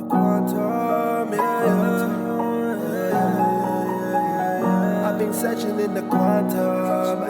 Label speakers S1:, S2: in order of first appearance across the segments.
S1: quantum, yeah. I've been searching in the quantum,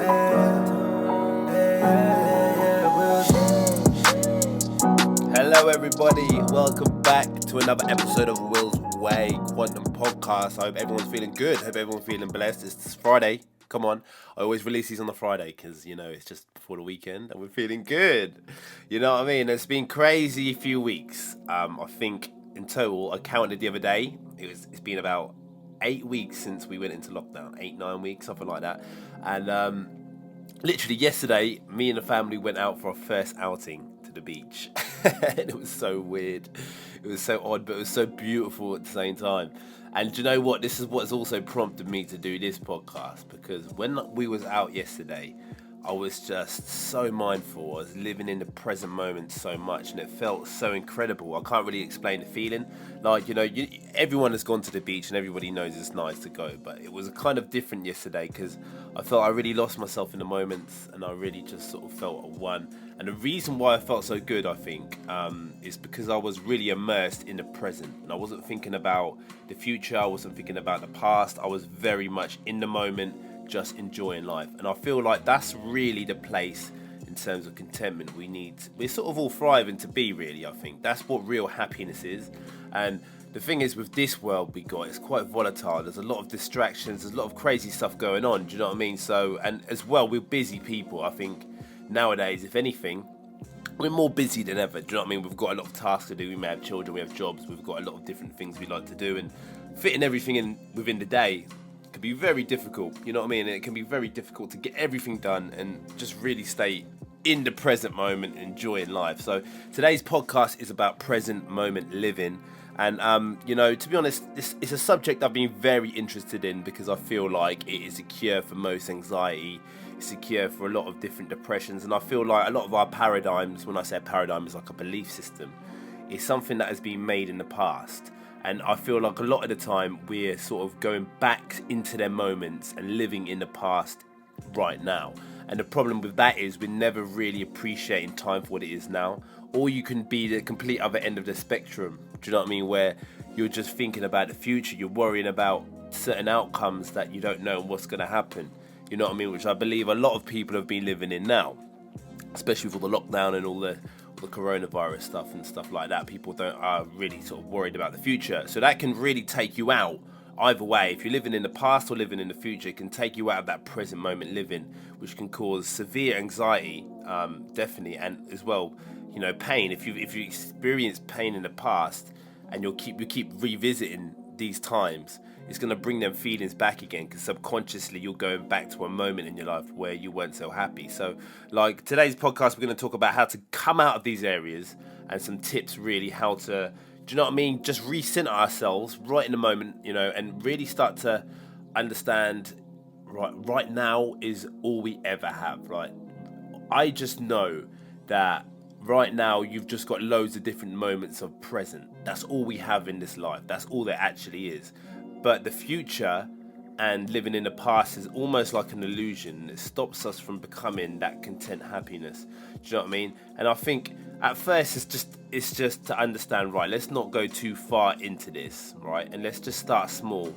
S2: Hello everybody, welcome back to another episode of Will's Way Quantum Podcast. I hope everyone's feeling good, hope everyone's feeling blessed. It's Friday, come on. I always release these on the Friday because, it's just before the weekend and we're feeling good. You know what I mean? It's been crazy few weeks. I think in total, I counted the other day, it's been about 8 weeks since we went into lockdown, 8-9 weeks, something like that. And literally yesterday, me and the family went out for our first outing to the beach. And it was so weird. It was so odd, but it was so beautiful at the same time. And do you know what? This is what's also prompted me to do this podcast, because when we was out yesterday, I was just so mindful. I was living in the present moment so much, and it felt so incredible. I can't really explain the feeling. Like, everyone has gone to the beach and everybody knows it's nice to go, but it was kind of different yesterday because I felt I really lost myself in the moments, and I really just sort of felt at one. And the reason why I felt so good, I think, is because I was really immersed in the present, and I wasn't thinking about the future. I wasn't thinking about the past. I was very much in the moment, just enjoying life. And I feel like that's really the place in terms of contentment we're sort of all thriving to be, really. I think that's what real happiness is. And the thing is, with this world we got, it's quite volatile. There's a lot of distractions, there's a lot of crazy stuff going on, do you know what I mean? So, and as well, we're busy people. I think nowadays, if anything, we're more busy than ever, do you know what I mean? We've got a lot of tasks to do. We may have children, we have jobs, we've got a lot of different things we like to do, and fitting everything in within the day can be very difficult, you know what I mean? And it can be very difficult to get everything done and just really stay in the present moment and enjoying life. So today's podcast is about present moment living. And, to be honest, this is a subject I've been very interested in because I feel like it is a cure for most anxiety. It's a cure for a lot of different depressions. And I feel like a lot of our paradigms, when I say paradigm, is like a belief system, is something that has been made in the past. And I feel like a lot of the time we're sort of going back into their moments and living in the past right now. And the problem with that is we're never really appreciating time for what it is now. Or you can be the complete other end of the spectrum. Do you know what I mean? Where you're just thinking about the future. You're worrying about certain outcomes that you don't know what's going to happen. You know what I mean? Which I believe a lot of people have been living in now. Especially with all the lockdown and all the coronavirus stuff and stuff like that. People are really sort of worried about the future. So that can really take you out either way. If you're living in the past or living in the future, it can take you out of that present moment living, which can cause severe anxiety, definitely, and as well, pain. If you experience pain in the past and you keep revisiting these times, it's going to bring them feelings back again, because subconsciously you're going back to a moment in your life where you weren't so happy. So, like today's podcast, we're going to talk about how to come out of these areas and some tips, really, how to, do you know what I mean? Just recenter ourselves right in the moment, and really start to understand right now is all we ever have. Right? I just know that right now you've just got loads of different moments of present. That's all we have in this life. That's all there actually is. But the future and living in the past is almost like an illusion. It stops us from becoming that content happiness. Do you know what I mean? And I think at first it's just to understand, right, let's not go too far into this, right? And let's just start small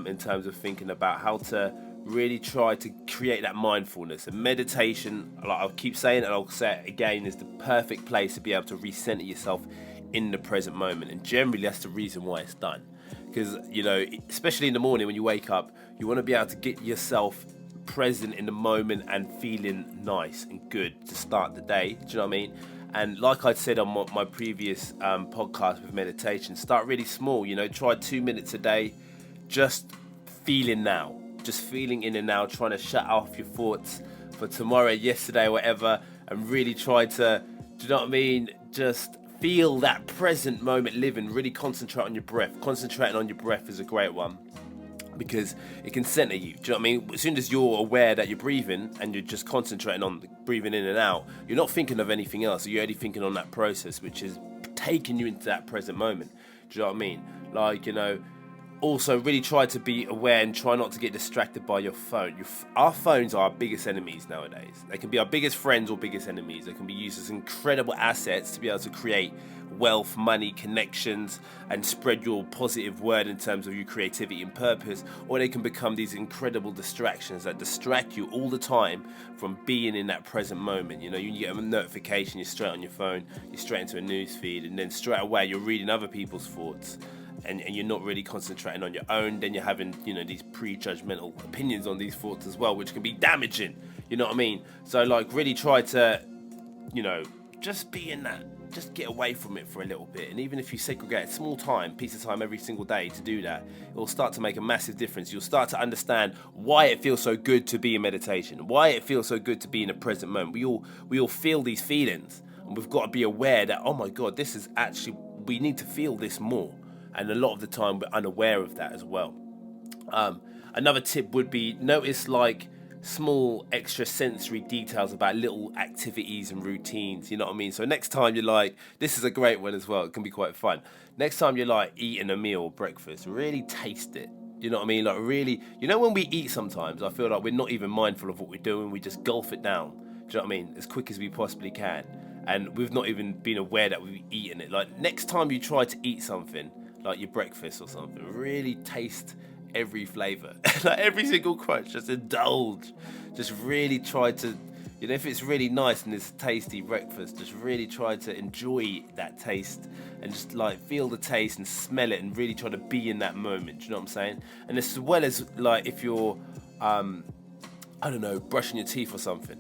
S2: in terms of thinking about how to really try to create that mindfulness. And meditation, like I'll keep saying it and I'll say it again, is the perfect place to be able to recenter yourself in the present moment. And generally that's the reason why it's done. Because, especially in the morning when you wake up, you want to be able to get yourself present in the moment and feeling nice and good to start the day. Do you know what I mean? And like I said on my previous podcast with meditation, start really small. Try 2 minutes a day, just feeling now. Just feeling in and now, trying to shut off your thoughts for tomorrow, yesterday, whatever, and really try to, do you know what I mean? Just feel that present moment living. Really concentrate on your breath. Concentrating on your breath is a great one because it can center you. Do you know what I mean? As soon as you're aware that you're breathing and you're just concentrating on breathing in and out, you're not thinking of anything else. You're already thinking on that process, which is taking you into that present moment. Do you know what I mean? Like, also really try to be aware and try not to get distracted by your phone. Our phones are our biggest enemies nowadays. They can be our biggest friends or biggest enemies. They can be used as incredible assets to be able to create wealth, money, connections, and spread your positive word in terms of your creativity and purpose, or they can become these incredible distractions that distract you all the time from being in that present moment. You get a notification, you're straight on your phone, you're straight into a news feed, and then straight away you're reading other people's thoughts. And you're not really concentrating on your own. Then you're having, these prejudgmental opinions on these thoughts as well, which can be damaging. You know what I mean? So, really try to, just be in that. Just get away from it for a little bit. And even if you segregate a small piece of time every single day to do that, it will start to make a massive difference. You'll start to understand why it feels so good to be in meditation, why it feels so good to be in the present moment. We all feel these feelings, and we've got to be aware that, oh my God, this is actually, we need to feel this more. And a lot of the time we're unaware of that as well. Another tip would be notice small extra sensory details about little activities and routines. You know what I mean? So next time you're this is a great one as well. It can be quite fun. Next time you're eating a meal or breakfast, really taste it. You know what I mean? Really, when we eat sometimes, I feel like we're not even mindful of what we're doing. We just gulp it down. Do you know what I mean? As quick as we possibly can. And we've not even been aware that we've eaten it. Next time you try to eat something, like your breakfast or something, really taste every flavor. Every single crunch, just indulge. Just really try to, if it's really nice and it's a tasty breakfast, just really try to enjoy that taste and just feel the taste and smell it and really try to be in that moment. Do you know what I'm saying? And as well as if you're, brushing your teeth or something,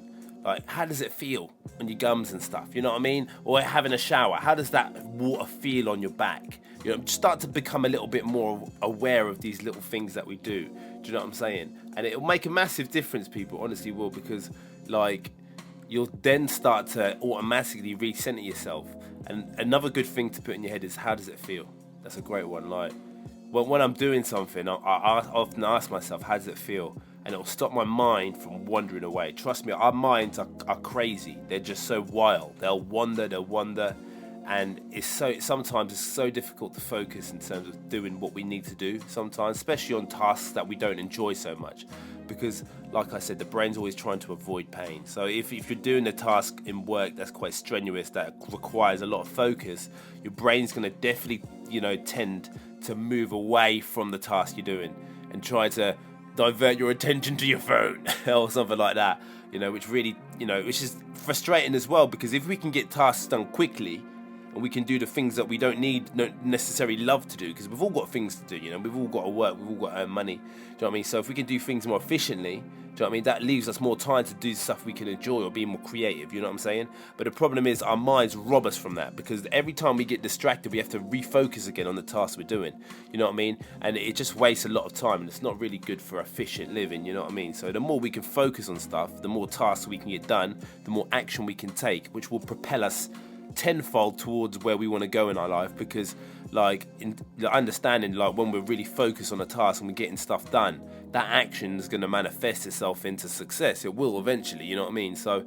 S2: how does it feel on your gums and stuff? You know what I mean? Or having a shower, how does that water feel on your back? Start to become a little bit more aware of these little things that we do. Do you know what I'm saying? And it'll make a massive difference, people, honestly will, because you'll then start to automatically recenter yourself. And another good thing to put in your head is, how does it feel? That's a great one. When I'm doing something, I often ask myself, how does it feel? And it'll stop my mind from wandering away. Trust me, our minds are crazy. They're just so wild. They'll wander. And sometimes it's so difficult to focus in terms of doing what we need to do sometimes, especially on tasks that we don't enjoy so much, because like I said, the brain's always trying to avoid pain. So if you're doing a task in work that's quite strenuous, that requires a lot of focus, your brain's going to definitely tend to move away from the task you're doing and try to divert your attention to your phone or something like that, which really, which is frustrating as well, because if we can get tasks done quickly, and we can do the things that we don't necessarily love to do, because we've all got things to do, we've all got to work, we've all got to earn money, do you know what I mean? So if we can do things more efficiently, do you know what I mean, that leaves us more time to do stuff we can enjoy or be more creative, you know what I'm saying? But the problem is our minds rob us from that, because every time we get distracted, we have to refocus again on the task we're doing, you know what I mean? And it just wastes a lot of time, and it's not really good for efficient living, you know what I mean? So the more we can focus on stuff, the more tasks we can get done, the more action we can take, which will propel us tenfold towards where we want to go in our life, because in understanding when we're really focused on a task and we're getting stuff done, that action is going to manifest itself into success. It will eventually, you know what I mean? So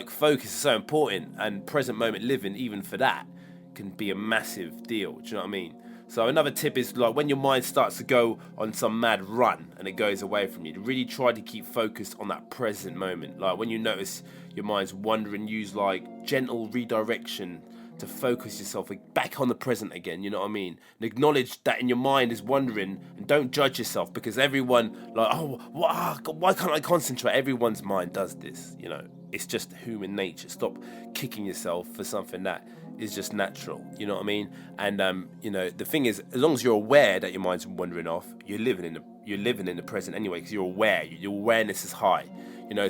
S2: focus is so important, and present moment living, even for that, can be a massive deal. Do you know what I mean? So another tip is when your mind starts to go on some mad run and it goes away from you, really try to keep focused on that present moment. When you notice your mind's wandering, use gentle redirection to focus yourself back on the present again, you know what I mean? And acknowledge that in your mind is wandering, and don't judge yourself, because everyone why can't I concentrate? Everyone's mind does this, it's just human nature. Stop kicking yourself for something that is just natural, you know what I mean? And the thing is, as long as you're aware that your mind's wandering off, you're living in the present anyway, because you're aware. Your awareness is high.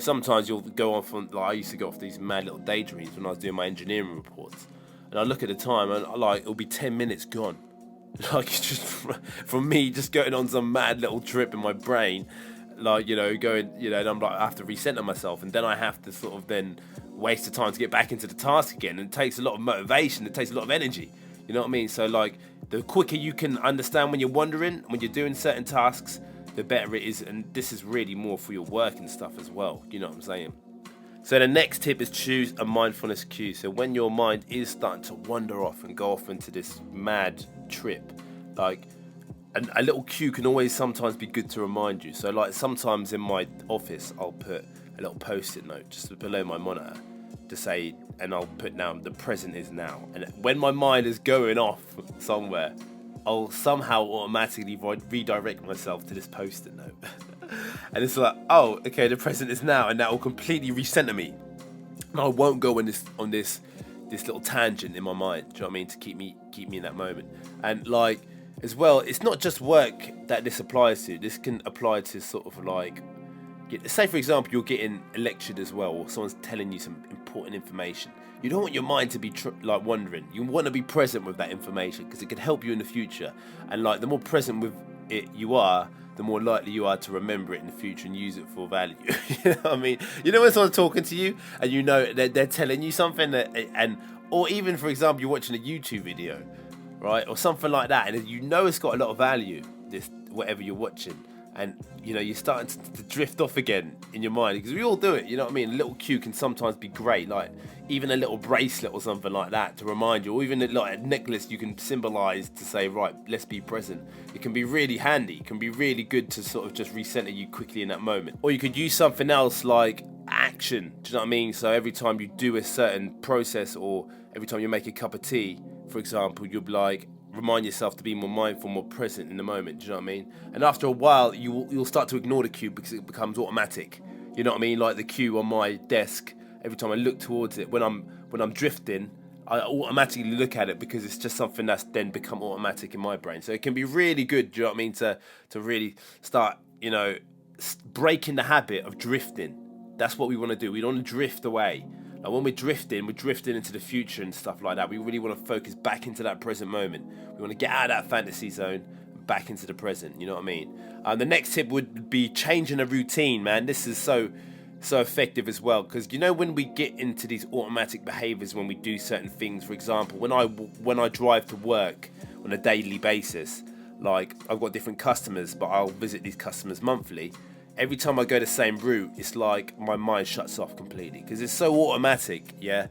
S2: Sometimes you'll go off on, I used to go off these mad little daydreams when I was doing my engineering reports, and I look at the time and it'll be 10 minutes gone. It's just from me just going on some mad little trip in my brain, going, and I'm I have to recenter myself, and then I have to sort of then waste the time to get back into the task again. And it takes a lot of motivation, it takes a lot of energy, you know what I mean? So the quicker you can understand when you're wandering, when you're doing certain tasks, the better it is. And this is really more for your work and stuff as well, you know what I'm saying? So the next tip is choose a mindfulness cue. So when your mind is starting to wander off and go off into this mad trip, and a little cue can always sometimes be good to remind you. So like sometimes in my office, I'll put a little post-it note just below my monitor to say, and I'll put down the present is now. And when my mind is going off somewhere, I'll somehow automatically redirect myself to this post-it note. And it's like, oh, okay, the present is now, and that will completely recenter me. And I won't go on this little tangent in my mind. Do you know what I mean? To keep me in that moment. And like as well, it's not just work that this applies to. This can apply to sort of like, say for example, you're getting lectured as well, or someone's telling you some important information. You don't want your mind to be like wandering. You want to be present with that information because it can help you in the future. And like the more present with it you are, the more likely you are to remember it in the future and use it for value. You know what I mean? You know when someone's talking to you and you know they're telling you something or even for example you're watching a YouTube video, right, or something like that, and you know it's got a lot of value, this whatever you're watching, and you know you're starting to drift off again in your mind, because we all do it, you know what I mean? A little cue can sometimes be great, like even a little bracelet or something like that to remind you, or even like a necklace you can symbolize to say, right, let's be present. It can be really handy. It can be really good to sort of just recenter you quickly in that moment. Or you could use something else like action, do you know what I mean? So every time you do a certain process, or every time you make a cup of tea, for example, you'll be like, remind yourself to be more mindful, more present in the moment, do you know what I mean? And after a while, you'll start to ignore the cue because it becomes automatic. You know what I mean? Like the cue on my desk, every time I look towards it, when I'm drifting, I automatically look at it because it's just something that's then become automatic in my brain. So it can be really good, do you know what I mean, to really start, you know, breaking the habit of drifting. That's what we want to do. We don't want to drift away. Like when we're drifting into the future and stuff like that. We really want to focus back into that present moment. We want to get out of that fantasy zone, back into the present, you know what I mean? The next tip would be changing a routine, man. This is so effective as well, because you know when we get into these automatic behaviors when we do certain things, for example, when I drive to work on a daily basis, like I've got different customers, but I'll visit these customers monthly. Every time I go the same route, it's like my mind shuts off completely because it's so automatic. Yeah,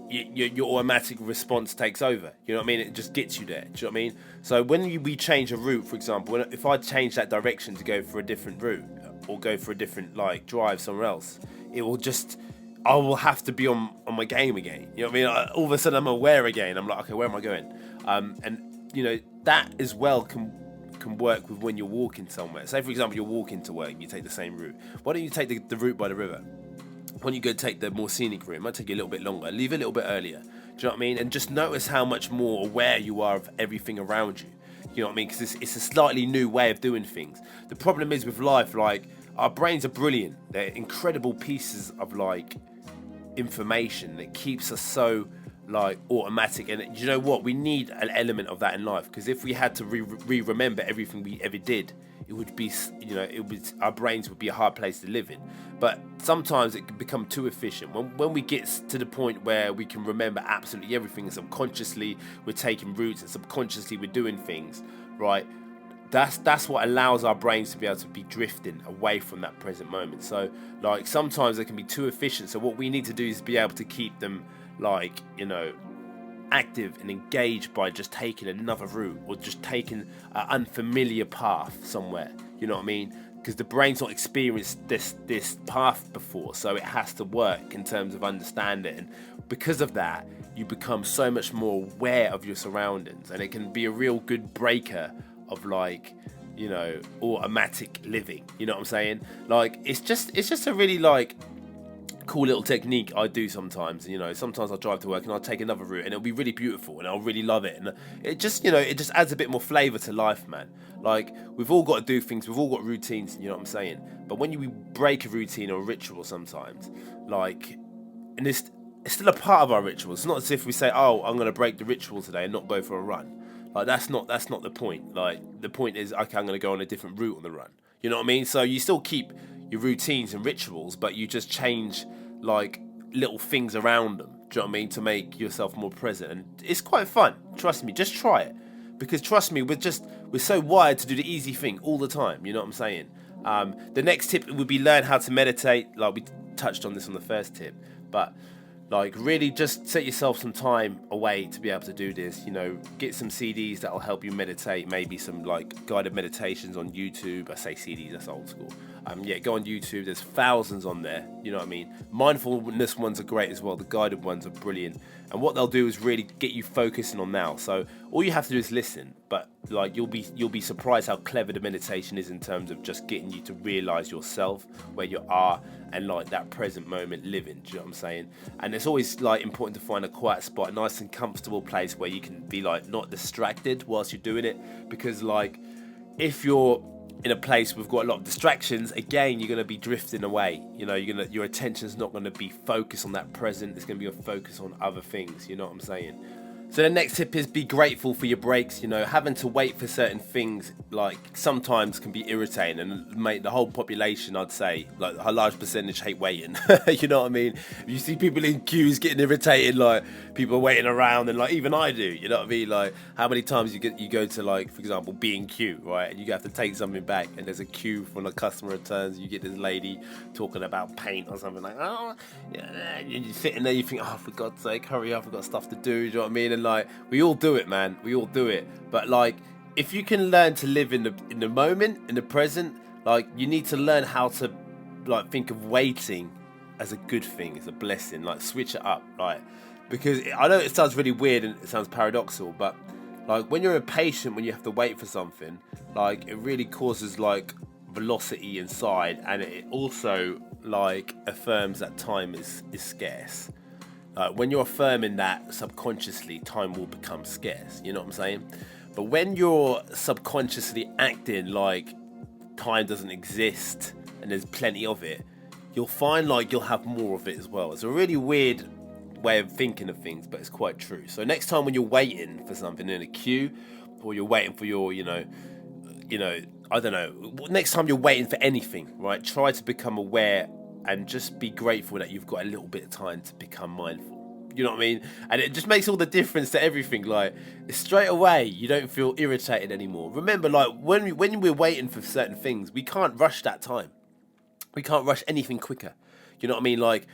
S2: your automatic response takes over. You know what I mean? It just gets you there. Do you know what I mean? So when we change a route, for example, if I change that direction to go for a different route or go for a different like drive somewhere else, I will have to be on my game again. You know what I mean? All of a sudden I'm aware again. I'm like, okay, where am I going? And you know that as well can work with when you're walking somewhere. Say for example you're walking to work, you take the same route. Why don't you take the route by the river? Why don't you go take the more scenic route? It might take you a little bit longer. Leave a little bit earlier. Do you know what I mean? And just notice how much more aware you are of everything around you. You know what I mean? Because it's a slightly new way of doing things. The problem is with life, like our brains are brilliant. They're incredible pieces of like information that keeps us so like automatic, and you know what, we need an element of that in life, because if we had to remember everything we ever did, it would be, you know, our brains would be a hard place to live in. But sometimes it can become too efficient when we get to the point where we can remember absolutely everything, and subconsciously we're taking routes and subconsciously we're doing things, right? That's what allows our brains to be able to be drifting away from that present moment. So like sometimes they can be too efficient, so what we need to do is be able to keep them like, you know, active and engaged by just taking another route or just taking an unfamiliar path somewhere, you know what I mean? Because the brain's not experienced this path before, so it has to work in terms of understanding, and because of that you become so much more aware of your surroundings, and it can be a real good breaker of like, you know, automatic living, you know what I'm saying? Like it's just a really like cool little technique I do sometimes. You know, sometimes I'll drive to work and I'll take another route and it'll be really beautiful and I'll really love it, and it just, you know, it just adds a bit more flavour to life, man. Like we've all got to do things, we've all got routines, you know what I'm saying? But when you break a routine or a ritual sometimes, like, and it's still a part of our ritual. It's not as if we say, oh, I'm going to break the ritual today and not go for a run. Like that's not the point. Like the point is, okay, I'm going to go on a different route on the run. You know what I mean? So you still keep your routines and rituals, but you just change like little things around them. Do you know what I mean? To make yourself more present, and it's quite fun. Trust me, just try it, because trust me, we're so wired to do the easy thing all the time. You know what I'm saying? The next tip would be learn how to meditate. Like we touched on this on the first tip, but Like, really just set yourself some time away to be able to do this. You know, get some CDs that'll help you meditate, maybe some like guided meditations on YouTube. I say CDs, that's old school. Yeah, go on YouTube, there's thousands on there, you know what I mean? Mindfulness ones are great as well, the guided ones are brilliant. And what they'll do is really get you focusing on now. So all you have to do is listen, but like you'll be surprised how clever the meditation is in terms of just getting you to realize yourself, where you are, and like that present moment living. Do you know what I'm saying? And it's always like important to find a quiet spot, a nice and comfortable place where you can be like not distracted whilst you're doing it, because like if you're in a place with got a lot of distractions, again, you're going to be drifting away. You know, your attention's not going to be focused on that present. It's going to be a focus on other things. You know what I'm saying? So the next tip is be grateful for your breaks. You know, having to wait for certain things like sometimes can be irritating, and mate, the whole population, I'd say, like a large percentage hate waiting. You know what I mean? You see people in queues getting irritated, like people waiting around, and like even I do. You know what I mean? Like how many times you go to like, for example, B&Q, right, and you have to take something back, and there's a queue when a customer returns. You get this lady talking about paint or something like, oh, yeah, and you're sitting there, you think, oh, for God's sake, hurry up, I've got stuff to do. You know what I mean? And like we all do it, man. We all do it. But like if you can learn to live in the moment, in the present, like you need to learn how to like think of waiting as a good thing, as a blessing. Like switch it up, like because I know it sounds really weird and it sounds paradoxical, but like when you're impatient, when you have to wait for something, like it really causes like velocity inside, and it also like affirms that time is scarce. When you're affirming that subconsciously, time will become scarce. You know what I'm saying? But when you're subconsciously acting like time doesn't exist and there's plenty of it, you'll find like you'll have more of it as well. It's a really weird way of thinking of things, but it's quite true. So next time when you're waiting for something in a queue, or you're waiting for your, you know, I don't know, next time you're waiting for anything, right? Try to become aware and just be grateful that you've got a little bit of time to become mindful. You know what I mean? And it just makes all the difference to everything. Like, straight away, you don't feel irritated anymore. Remember, like, when we're waiting for certain things, we can't rush that time. We can't rush anything quicker. You know what I mean? Like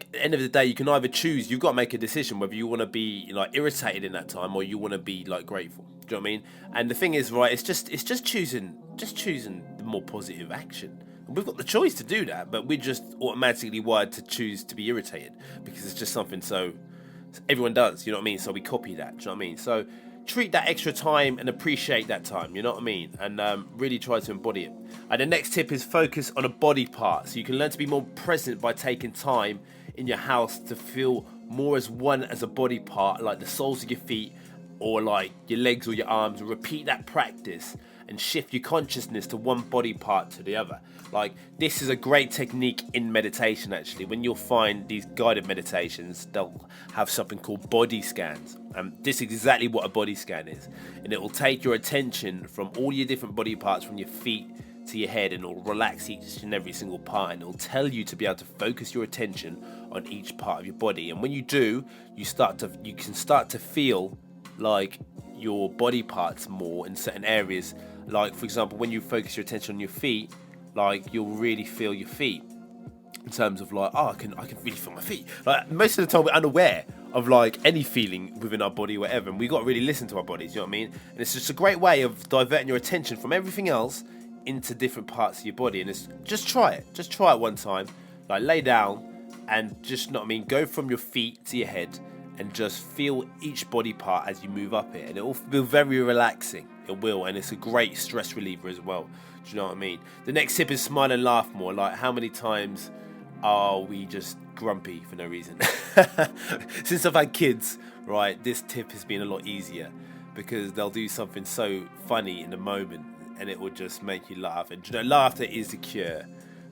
S2: at the end of the day, you can either choose, you've got to make a decision whether you want to be, like, irritated in that time or you want to be, like, grateful. Do you know what I mean? And the thing is, right, it's just choosing the more positive action. We've got the choice to do that, but we're just automatically wired to choose to be irritated because it's just something so everyone does, you know what I mean? So we copy that, do you know what I mean? So treat that extra time and appreciate that time, you know what I mean? And really try to embody it. And the next tip is focus on a body part. So you can learn to be more present by taking time in your house to feel more as one as a body part, like the soles of your feet or like your legs or your arms. Repeat that practice and shift your consciousness to one body part to the other. Like, this is a great technique in meditation, actually. When you'll find these guided meditations, they'll have something called body scans. This is exactly what a body scan is. And it will take your attention from all your different body parts, from your feet to your head, and it'll relax each and every single part, and it'll tell you to be able to focus your attention on each part of your body. And when you do, you can start to feel like your body parts more in certain areas. Like, for example, when you focus your attention on your feet, like, you'll really feel your feet in terms of like, oh, I can really feel my feet. Like, most of the time we're unaware of like any feeling within our body or whatever, and we got to really listen to our bodies, you know what I mean? And it's just a great way of diverting your attention from everything else into different parts of your body. And it's just try it one time. Like, lay down and just, know what I mean, go from your feet to your head and just feel each body part as you move up it, and it will feel very relaxing. It will, and it's a great stress reliever as well. Do you know what I mean? The next tip is smile and laugh more. Like, how many times are we just grumpy for no reason? Since I've had kids, right, this tip has been a lot easier because they'll do something so funny in the moment and it will just make you laugh. And, you know, laughter is the cure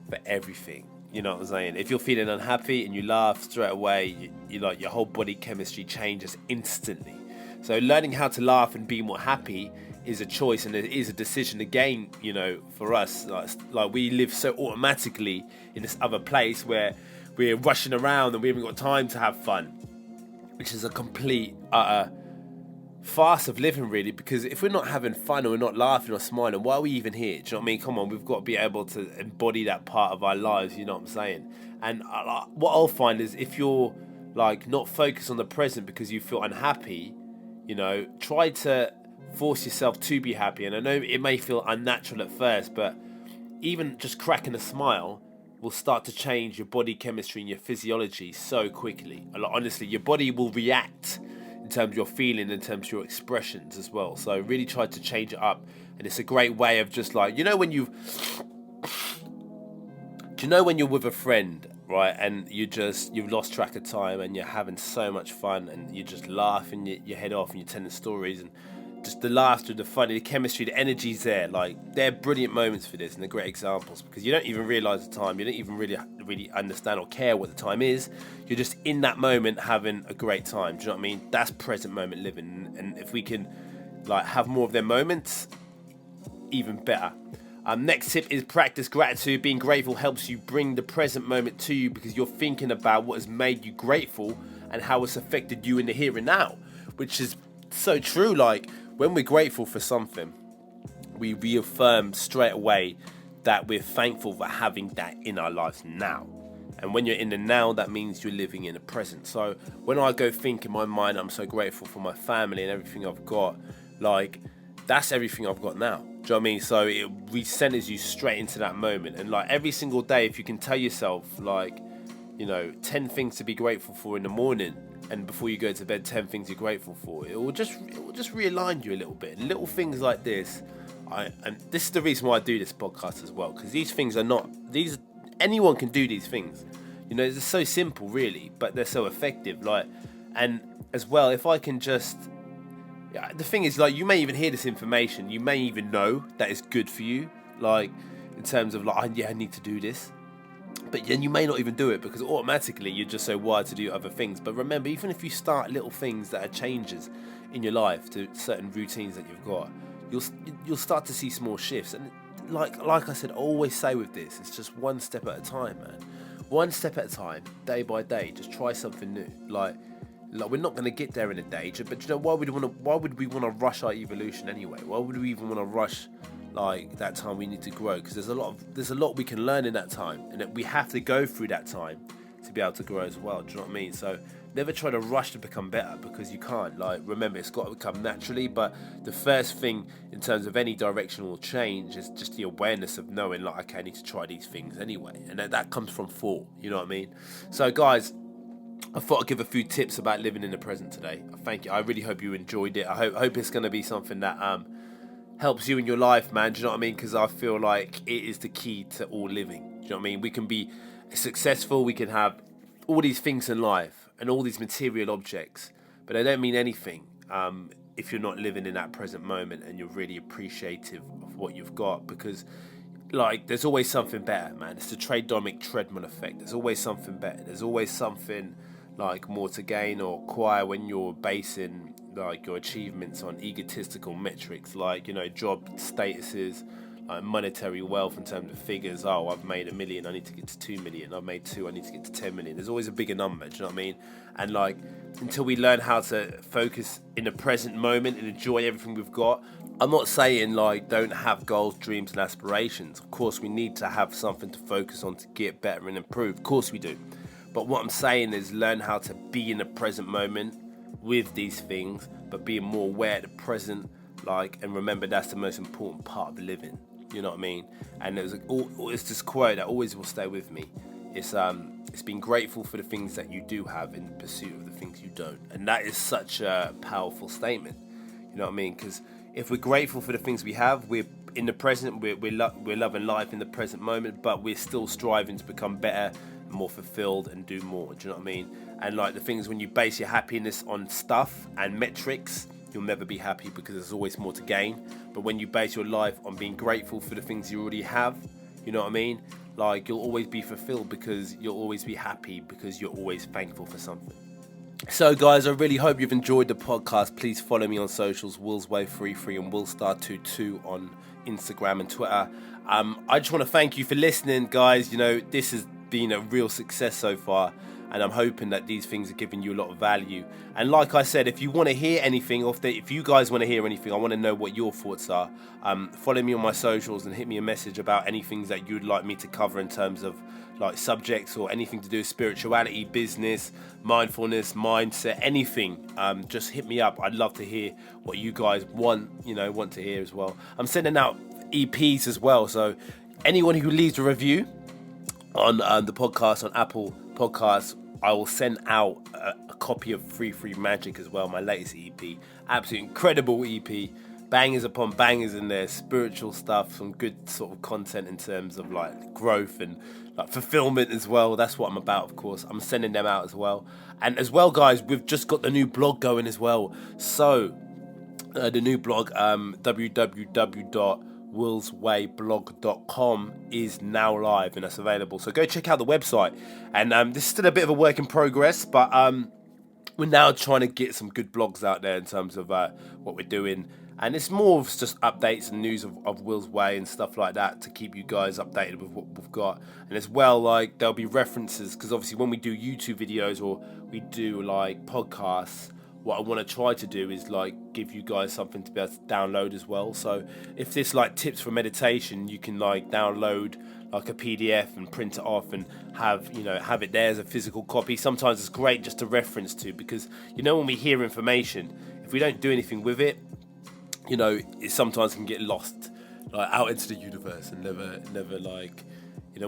S2: for everything. You know what I'm saying? If you're feeling unhappy and you laugh straight away, you like, your whole body chemistry changes instantly. So learning how to laugh and be more happy is a choice, and it is a decision again, you know, for us. Like, we live so automatically in this other place where we're rushing around and we haven't got time to have fun, which is a complete farce of living, really, because if we're not having fun or we're not laughing or smiling, why are we even here? Do you know what I mean? Come on, we've got to be able to embody that part of our lives, you know what I'm saying? And what I'll find is if you're like not focus on the present because you feel unhappy, you know, try to force yourself to be happy. And I know it may feel unnatural at first, but even just cracking a smile will start to change your body chemistry and your physiology so quickly. Like, honestly, your body will react in terms of your feeling, in terms of your expressions as well. So really try to change it up. And it's a great way of just like, when you're with a friend, right, and you've lost track of time and you're having so much fun and you're just laughing your head off and you're telling stories, and just the laughter, the fun, the chemistry, the energy's there. Like, they're brilliant moments for this, and they're great examples because you don't even realise the time. You don't even really understand or care what the time is. You're just in that moment having a great time. Do you know what I mean? That's present moment living. And if we can like have more of their moments, even better. Next tip is practice gratitude. Being grateful helps you bring the present moment to you because you're thinking about what has made you grateful and how it's affected you in the here and now, which is so true. Like, when we're grateful for something, we reaffirm straight away that we're thankful for having that in our lives now. And when you're in the now, that means you're living in the present. So when I go think in my mind, I'm so grateful for my family and everything I've got, like, that's everything I've got now. Do you know what I mean? So it re-centers you straight into that moment. And like every single day, if you can tell yourself like, 10 things to be grateful for in the morning, and before you go to bed, 10 things you're grateful for, it will just realign you a little bit. And little things like this, and this is the reason why I do this podcast as well, because these things anyone can do these things. It's so simple really, but they're so effective. Like, and as well, if I can just, the thing is, like, you may even hear this information, you may even know that it's good for you, like in terms of like, I need to do this. But then you may not even do it because automatically you're just so wired to do other things. But remember, even if you start little things that are changes in your life to certain routines that you've got, you'll start to see small shifts. And like I said, I always say with this, it's just one step at a time, man. One step at a time, day by day. Just try something new. Like we're not going to get there in a day. But why would we want to rush our evolution anyway? Why would we even want to rush like that time we need to grow? Because there's a lot we can learn in that time, and that we have to go through that time to be able to grow as well. Do you know what I mean? So never try to rush to become better, because you can't. Like, remember, it's got to come naturally. But the first thing in terms of any directional change is just the awareness of knowing, like, okay, I need to try these things anyway, and that comes from thought. You know what I mean? So guys, I thought I'd give a few tips about living in the present today. Thank you. I really hope you enjoyed it. I hope it's going to be something that helps you in your life, man. Do you know what I mean? Because I feel like it is the key to all living. Do you know what I mean? We can be successful, we can have all these things in life and all these material objects, but they don't mean anything if you're not living in that present moment and you're really appreciative of what you've got. Because like, there's always something better, man. It's the Trade-Domic treadmill effect. There's always something better. There's always something like more to gain or acquire when you're basing like your achievements on egotistical metrics, like job statuses, like monetary wealth in terms of figures. Oh, I've made $1 million, I need to get to 2 million. I've made 2, I need to get to 10 million. There's always a bigger number. Do you know what I mean? And like, until we learn how to focus in the present moment and enjoy everything we've got, I'm not saying like don't have goals, dreams and aspirations. Of course we need to have something to focus on to get better and improve. Of course we do. But what I'm saying is learn how to be in the present moment with these things, but being more aware at the present, like, and remember that's the most important part of living. You know what I mean? And it's this quote that always will stay with me. It's being grateful for the things that you do have in pursuit of the things you don't. And that is such a powerful statement. You know what I mean? Because if we're grateful for the things we have, we're in the present, we're loving life in the present moment, but we're still striving to become better, more fulfilled and do more. Do you know what I mean? And like the things, when you base your happiness on stuff and metrics, you'll never be happy because there's always more to gain. But when you base your life on being grateful for the things you already have, you know what I mean? Like, you'll always be fulfilled because you'll always be happy because you're always thankful for something. So guys, I really hope you've enjoyed the podcast. Please follow me on socials, WillsWay33 and WillStar22 on Instagram and Twitter. I just want to thank you for listening, guys. This has been a real success so far. and I'm hoping that these things are giving you a lot of value. And like I said, if you want to hear anything, or if you guys want to hear anything, I want to know what your thoughts are. Follow me on my socials and hit me a message about anything that you'd like me to cover in terms of like subjects or anything to do with spirituality, business, mindfulness, mindset, anything. Just hit me up. I'd love to hear what you guys want to hear as well. I'm sending out EPs as well, so anyone who leaves a review on the podcast on Apple Podcasts, I will send out a copy of Free Magic as well, my latest EP. Absolutely incredible EP. Bangers upon bangers in there, spiritual stuff, some good sort of content in terms of like growth and like fulfillment as well. That's what I'm about, of course. I'm sending them out as well. And as well, guys, we've just got the new blog going as well. So the new blog, www.willswayblog.com, is now live and that's available. So go check out the website. And this is still a bit of a work in progress, but we're now trying to get some good blogs out there in terms of what we're doing. And it's more of just updates and news of Will's Way and stuff like that to keep you guys updated with what we've got. And as well, like, there'll be references, because obviously when we do YouTube videos or we do like podcasts, what I want to try to do is like give you guys something to be able to download as well. So if this like tips for meditation, you can like download like a PDF and print it off and have it there as a physical copy. Sometimes it's great just to reference to, because when we hear information, if we don't do anything with it, it sometimes can get lost like out into the universe and never like,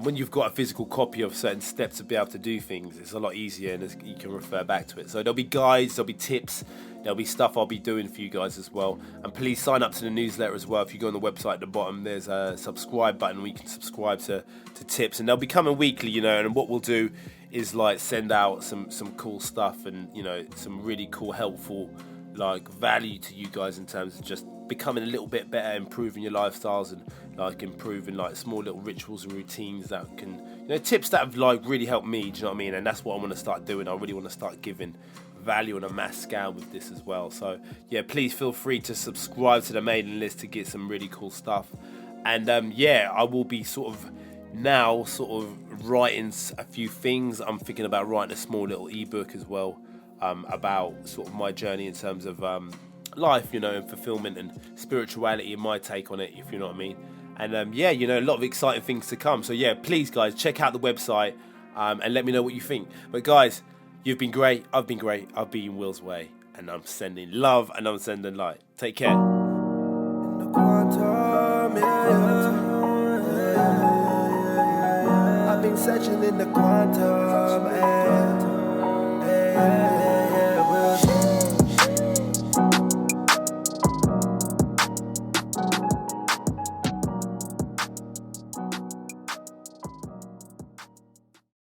S2: when you've got a physical copy of certain steps to be able to do things, it's a lot easier and you can refer back to it. So there'll be guides, there'll be tips, there'll be stuff I'll be doing for you guys as well. And please sign up to the newsletter as well. If you go on the website at the bottom, there's a subscribe button where you can subscribe to tips, and they'll be coming weekly, and what we'll do is like send out some cool stuff and some really cool, helpful like value to you guys in terms of just becoming a little bit better, improving your lifestyles and like improving like small little rituals and routines that can, tips that have like really helped me, do you know what I mean? And that's what I want to start doing. I really want to start giving value on a mass scale with this as well. So yeah, please feel free to subscribe to the mailing list to get some really cool stuff. And I will be sort of writing a few things. I'm thinking about writing a small little ebook as well, about sort of my journey in terms of life, and fulfillment and spirituality and my take on it, if you know what I mean. And a lot of exciting things to come. So yeah, please guys, check out the website and let me know what you think. But guys, you've been great, I've been great, I've been Will's Way, and I'm sending love and I'm sending light. Take care.
S1: I've been searching in the quantum.